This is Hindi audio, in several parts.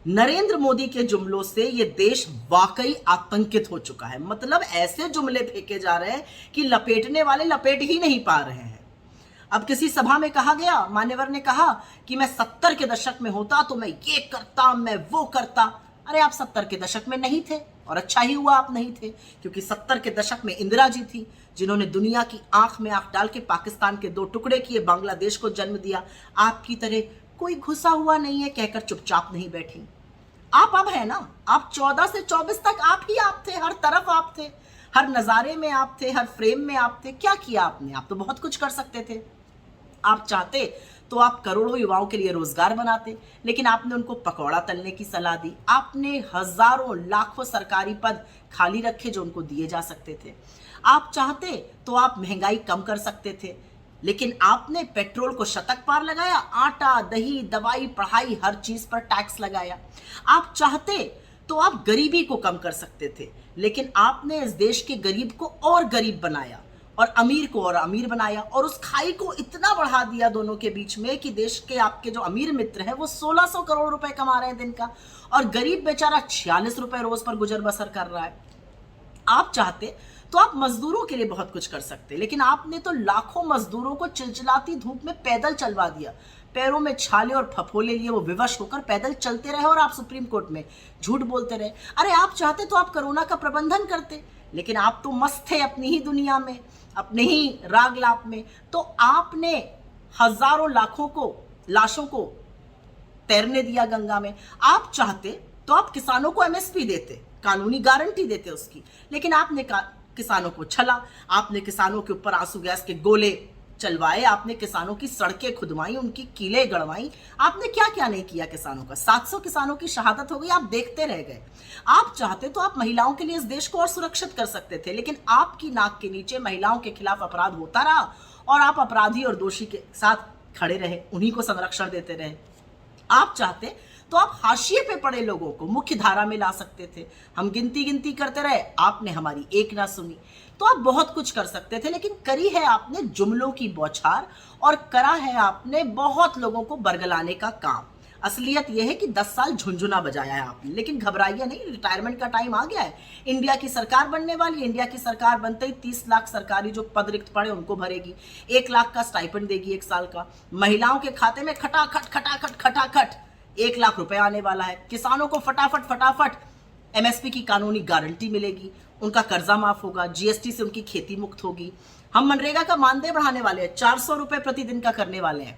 नरेंद्र मोदी के जुमलों से ये देश वाकई आतंकित हो चुका है। मतलब ऐसे जुमले फेंके जा रहे हैं कि लपेटने वाले लपेट ही नहीं पा रहे हैं। अब किसी सभा में कहा गया, मान्यवर ने कहा कि मैं 70 के दशक में होता तो मैं ये करता, मैं वो करता। अरे आप 70 के दशक में नहीं थे, और अच्छा ही हुआ आप नहीं थे, क्योंकि 70 के दशक में इंदिरा जी थी, जिन्होंने दुनिया की आंख में आंख डाल के पाकिस्तान के 2 टुकड़े किए, बांग्लादेश को जन्म दिया। आपकी तरह कोई घुसा हुआ नहीं है कहकर चुपचाप नहीं बैठी। आप अब है ना, आप 14 से 24 तक आप ही आप थे, हर तरफ आप थे, हर नजारे में आप थे, हर फ्रेम में आप थे। क्या किया आपने? आप तो बहुत कुछ कर सकते थे। आप चाहते तो आप करोड़ों युवाओं के लिए रोजगार बनाते, लेकिन आपने उनको पकौड़ा तलने की सलाह दी। आपने हजारों लाखों सरकारी पद खाली रखे जो उनको दिए जा सकते थे। आप चाहते तो आप महंगाई कम कर सकते थे, लेकिन आपने पेट्रोल को शतक पार लगाया, आटा, दही, दवाई, पढ़ाई, हर चीज पर टैक्स लगाया। आप चाहते तो आप गरीबी को कम कर सकते थे, लेकिन आपने इस देश के गरीब को और गरीब बनाया और अमीर को और अमीर बनाया, और उस खाई को इतना बढ़ा दिया दोनों के बीच में कि देश के आपके जो अमीर मित्र हैं वो 1600 करोड़ रुपए कमा रहे हैं दिन का, और गरीब बेचारा 46 रुपए रोज पर गुजर बसर कर रहा है। आप चाहते तो आप मजदूरों के लिए बहुत कुछ कर सकते, लेकिन आपने तो लाखों मजदूरों को चिलचिलाती धूप में पैदल चलवा दिया। पैरों में छाले और फफोले लिए वो विवश होकर पैदल चलते रहे, और आप सुप्रीम कोर्ट में झूठ बोलते रहे। अरे आप चाहते तो आप कोरोना का प्रबंधन करते, लेकिन आप तो मस्त थे अपनी ही दुनिया में, अपने ही राग लाप में। तो आपने हजारों लाखों को लाशों को तैरने दिया गंगा में। आप चाहते तो आप किसानों को एमएसपी देते, कानूनी गारंटी देते उसकी, लेकिन आपने किसानों को छला। आपने किसानों के ऊपर आंसू गैस के गोले चलवाए, आपने किसानों की सड़कें खुदवाई, उनकी कीलें गड़वाई। आपने क्या क्या नहीं किया किसानों का। 700 किसानों की शहादत हो गई, आप देखते रह गए। आप चाहते तो आप महिलाओं के लिए इस देश को और सुरक्षित कर सकते थे, लेकिन आपकी नाक के नीचे महिलाओं के खिलाफ अपराध होता रहा, और आप अपराधी और दोषी के साथ खड़े रहे, उन्हीं को संरक्षण देते रहे। आप चाहते तो आप हाशिए पे पड़े लोगों को मुख्य धारा में ला सकते थे। हम गिनती करते रहे, आपने हमारी एक ना सुनी। तो आप बहुत कुछ कर सकते थे, लेकिन करी है आपने जुमलों की बौछार, और करा है आपने बहुत लोगों को बरगलाने का काम। असलियत यह है कि 10 साल झुंझुना बजाया है आपने, लेकिन घबराइए नहीं, रिटायरमेंट का टाइम आ गया है। इंडिया की सरकार बनने वाली है। इंडिया की सरकार बनते ही 30 लाख सरकारी जो पद रिक्त पड़े उनको भरेगी, 1 लाख का स्टाइपेंड देगी 1 साल का। महिलाओं के खाते में खटाखट 1 लाख रुपए आने वाला है। किसानों को फटाफट एमएसपी की कानूनी गारंटी मिलेगी, उनका कर्जा माफ होगा, जीएसटी से उनकी खेती मुक्त होगी। हम मनरेगा का मानदेय बढ़ाने वाले हैं, 400 रुपए प्रतिदिन का करने वाले हैं,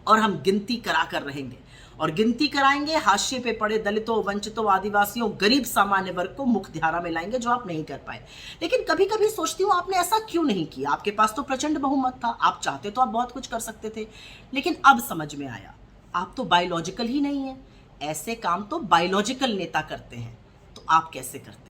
और हम गिनती करा कर रहेंगे, और गिनती कराएंगे। हाशिए पे पड़े दलितों, वंचितों, आदिवासियों, गरीब सामान्य वर्ग को मुख्य धारा में लाएंगे, जो आप नहीं कर पाए। लेकिन कभी कभी सोचती हूँ आपने ऐसा क्यों नहीं किया। आपके पास तो प्रचंड बहुमत था, आप चाहते तो आप बहुत कुछ कर सकते थे, लेकिन अब समझ में आया आप तो बायोलॉजिकल ही नहीं है। ऐसे काम तो बायोलॉजिकल नेता करते हैं, तो आप कैसे करते हैं?